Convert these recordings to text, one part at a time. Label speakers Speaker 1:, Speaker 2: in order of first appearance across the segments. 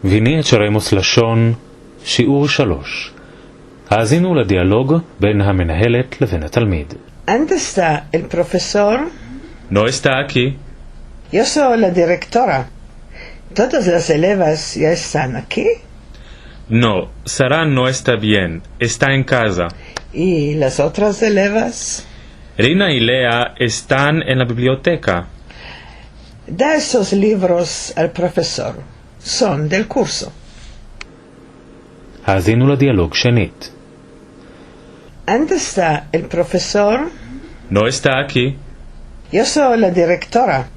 Speaker 1: ויני את שרמוס לשון, שיעור 3. האזינו לדיאלוג בין המנהלת לבין התלמיד.
Speaker 2: ¿Dónde está el profesor?
Speaker 3: No está aquí.
Speaker 2: Yo soy la directora. ¿Todas las elevas ya están aquí?
Speaker 3: No, Sara no está bien. Está en casa.
Speaker 2: ¿Y las otras elevas?
Speaker 3: Rina y Lea están en la biblioteca.
Speaker 2: Da esos libros al profesor. Son del curso.
Speaker 1: האזינו לדיאלוג שנית.
Speaker 2: ¿Dónde está el profesor?
Speaker 3: No está aquí.
Speaker 2: Yo soy la directora.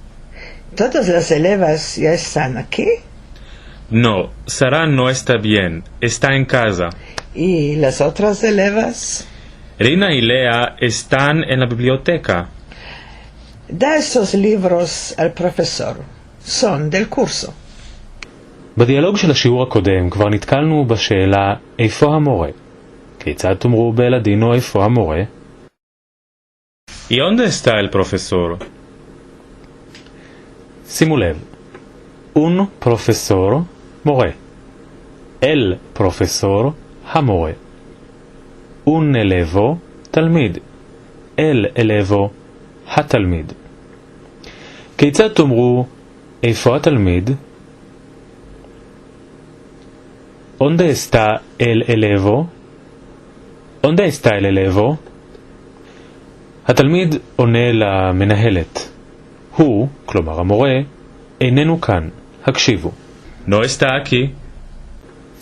Speaker 2: ¿Todas las elevas ya están aquí?
Speaker 3: No, Sara no está bien. Está en casa.
Speaker 2: ¿Y las otras elevas?
Speaker 3: Rina y Lea están en la biblioteca.
Speaker 2: Da esos libros al profesor. Son del curso.
Speaker 1: בדיאלוג של השיעור הקודם כבר נתקלנו בשאלה איפה המורה. כיצד תאמרו בלדינו איפה המורה?
Speaker 3: ¿Y dónde está el profesor?
Speaker 1: שימו לב. un profesor, מורה. el profesor, המורה. un elevo, תלמיד. el elevo, התלמיד. כיצד תאמרו איפה התלמיד? ¿Dónde está el elevo? ¿Dónde está el elevo? התלמיד עונה למנהלת. הוא, כלומר המורה, איננו כאן. הקשיבו.
Speaker 3: No está aquí.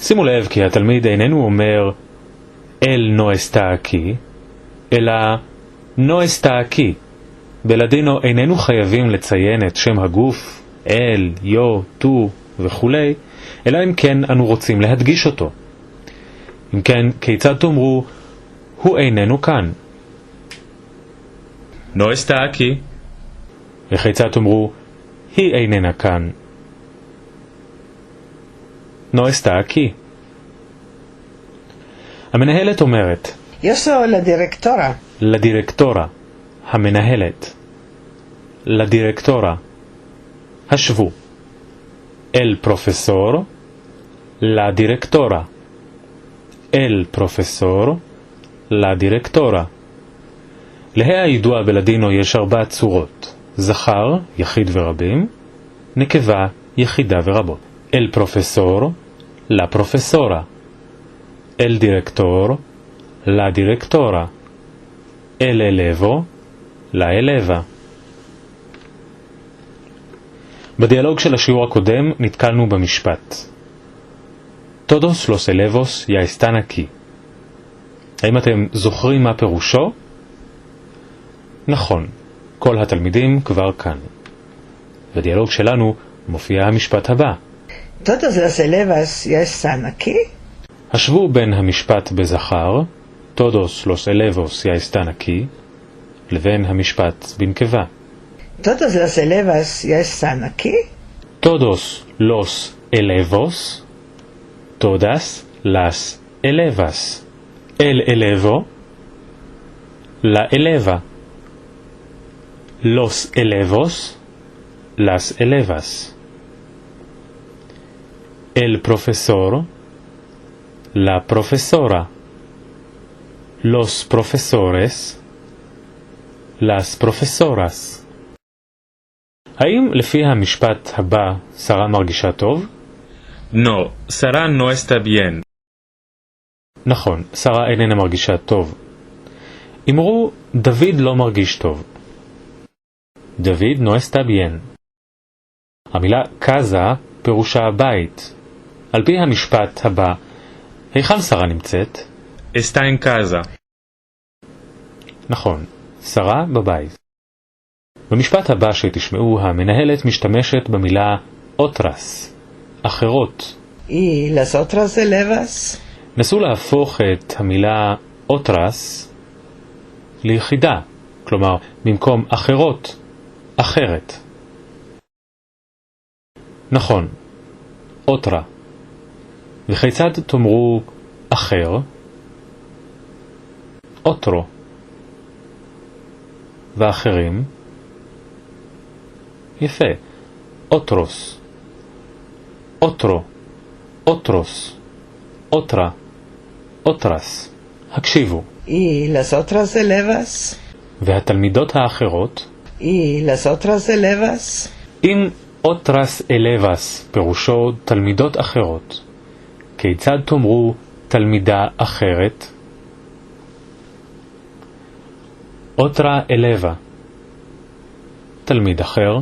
Speaker 1: שימו לב כי התלמיד איננו אומר él no está aquí, אלא no está aquí. בלדינו איננו חייבים לציין את שם הגוף, אל, יו, תו וכו', אלא אם כן אנו רוצים להדגיש אותו. אם כן, כיצד תאמרו, הוא איננו כאן?
Speaker 3: No está aquí.
Speaker 1: וכיצד תאמרו, היא איננה כאן? no está aquí. המנהלת אומרת,
Speaker 2: Yo soy la directora.
Speaker 1: לדירקטורה, המנהלת. לדירקטורה. השוו. el profesor, la directora. el profesor, la directora. להא הידוע בלדינו יש 4 צורות. זכר, יחיד ורבים, נקבה, יחידה ורבות. el profesor, la profesora. el director, la directora. el elevo, la eleva. בדיאלוג של השיעור הקודם נתקלנו במשפט. Todos los elevos ya están aquí. האם אתם זוכרים מה פירושו? נכון, כל התלמידים כבר כאן. בדיאלוג שלנו מופיע המשפט הבא.
Speaker 2: ¿Todas las elevas ya están aquí?
Speaker 1: השוו בין המשפט בזכר, Todos los elevos ya están aquí, לבין המשפט בנקבה.
Speaker 2: ¿Todas las elevas ya están aquí?
Speaker 1: Todos los elevos, todas las elevas. El elevo, la eleva. Los elevos, las elevas. El profesor, la profesora. Los profesores, las profesoras. האם לפי המשפט הבא שרה מרגישה טוב?
Speaker 3: No, Sara no está bien.
Speaker 1: נכון, שרה איננה מרגישה טוב. אמרו, דוד לא מרגיש טוב. דוד no está bien. המילה casa פירושה בית. על פי המשפט הבא, היכן שרה נמצאת?
Speaker 3: Está en casa.
Speaker 1: נכון, שרה בבית. במשפט הבא שתשמעו, המנהלת משתמשת במילה otras, אחרות.
Speaker 2: ¿Y las otras elevas?
Speaker 1: נסו להפוך את המילה otras ליחידה, כלומר, במקום אחרות, אחרת. נכון, otra. וכיצד תאמרו אחר? otro. ואחרים? יפה. otros. otro. otros, otra, otras. הקשיבו.
Speaker 2: Y las otras elevas.
Speaker 1: והתלמידות האחרות,
Speaker 2: Y las otras elevas.
Speaker 1: אם otras elevas פירושו תלמידות אחרות, כיצד תאמרו תלמידה אחרת? otra eleva, תלמיד אחר.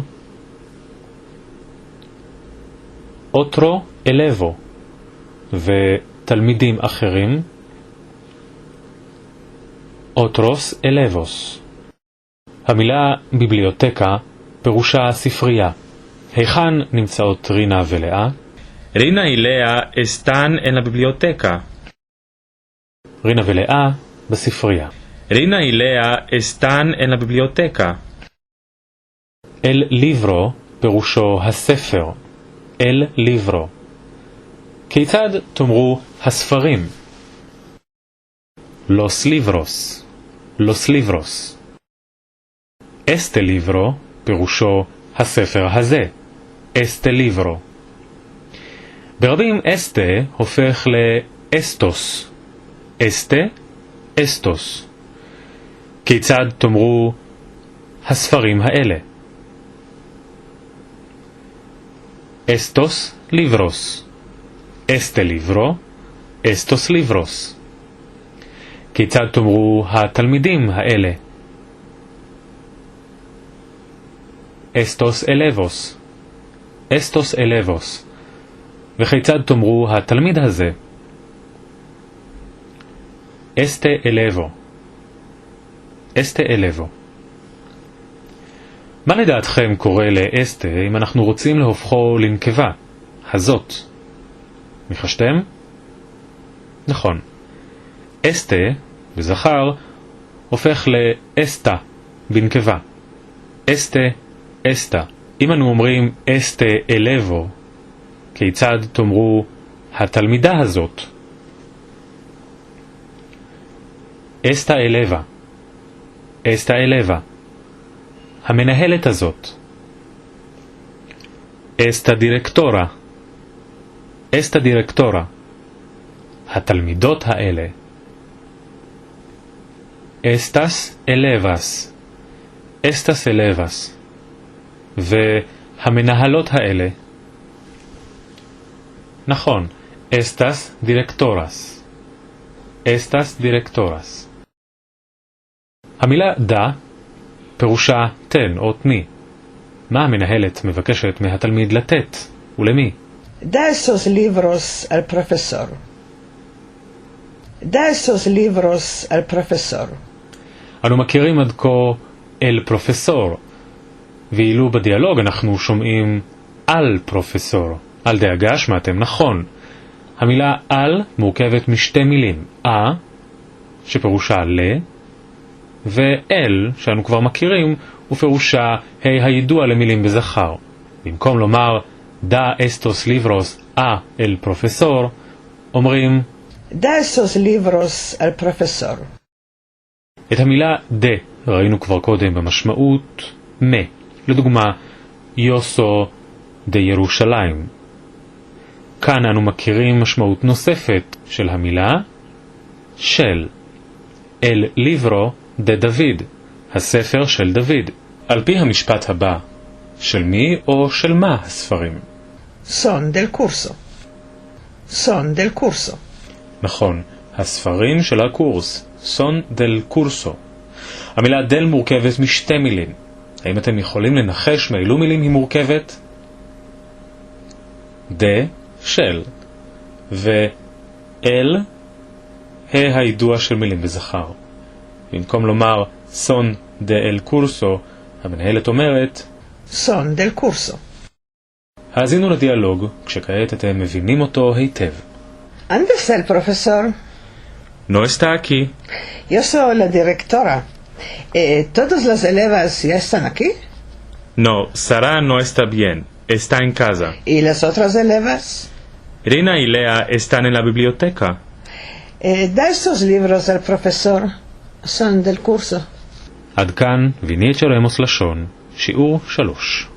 Speaker 1: otro elevo, ותלמידים אחרים. otros elevos. המילה ביבליותקה פירושה ספרייה. היכן נמצאות רינה ולאה?
Speaker 3: Rina y Lea están en la biblioteca.
Speaker 1: רינה ולאה בספרייה.
Speaker 3: Rina y Lea están en la biblioteca.
Speaker 1: אל ליברו פירושו הספר. אל ליברו. כיצד תאמרו הספרים? los libros. los libros. este libro פירושו הספר הזה. este libro. ברבים este הופך לאסטוס. este, אסטוס. כיצד תאמרו הספרים האלה? estos libros. este libro, estos libros. כיצד תאמרו התלמידים האלה? estos elevos. estos elevos. וכיצד תאמרו התלמיד הזה? este elevo. este elevo. מה לדעתכם קורה לאסטה אם אנחנו רוצים להופכו לנקבה? הזאת. ניחשתם? נכון. אסטה, בזכר, הופך לאסטה, בנקבה. אסטה, אסטה. אם אנו אומרים אסטה אלבו, כיצד תאמרו התלמידה הזאת? אסטה אלבה. אסטה אלבה. המנהלת הזאת. אסטה דירקטורה. אסטה דירקטורה. התלמידות האלה. אסטס אלבס. אסטס אלבס. והמנהלות האלה. נכון, אסטס דירקטורס. אסטס דירקטורס. המילה דה פירושה תן או תני. מה המנהלת מבקשת מהתלמיד לתת ולמי?
Speaker 2: Da esos libros al profesor. Da esos libros al profesor.
Speaker 1: אנו מכירים עד כה אל פרופסור, ואילו בדיאלוג אנחנו שומעים על פרופסור. אל דאגה, שמעתם נכון. המילה על מורכבת משתי מילים, שפירושה ל, ואל, שאנו כבר מכירים, ופירושה הידוע למילים בזכר. במקום לומר da estos libros el profesor, אומרים
Speaker 2: Da esos libros al profesor.
Speaker 1: את המילה דה ראינו כבר קודם במשמעות מה. לדוגמה, יוסו דה ירושלים. כאן אנו מכירים משמעות נוספת של המילה של. אל ליברו דה דוד, הספר של דוד. על פי המשפט הבא, של מי או של מה הספרים?
Speaker 2: Son del curso. Son del curso.
Speaker 1: נכון, הספרים של הקורס. son del curso. המילה del מורכבת משתי מילים. האם אתם יכולים לנחש מאילו מילים היא מורכבת? de, של, ואל, הידוע של מילים בזכר. במקום לומר son de el curso, המנהלת אומרת
Speaker 2: Son del curso.
Speaker 1: האזינו לדיאלוג, כשכעת אתם מבינים אותו היטב.
Speaker 2: ¿Dónde está el profesor?
Speaker 3: No está aquí.
Speaker 2: Yo soy la directora. ¿Todas las elevas ya están aquí?
Speaker 3: No, Sara no está bien. Está en casa.
Speaker 2: ¿Y las otras elevas?
Speaker 3: Rina y Lea están en la biblioteca.
Speaker 2: Da estos libros al profesor. Son del curso.
Speaker 1: עד כאן ויניאת של עמוס לשון, שיעור 3.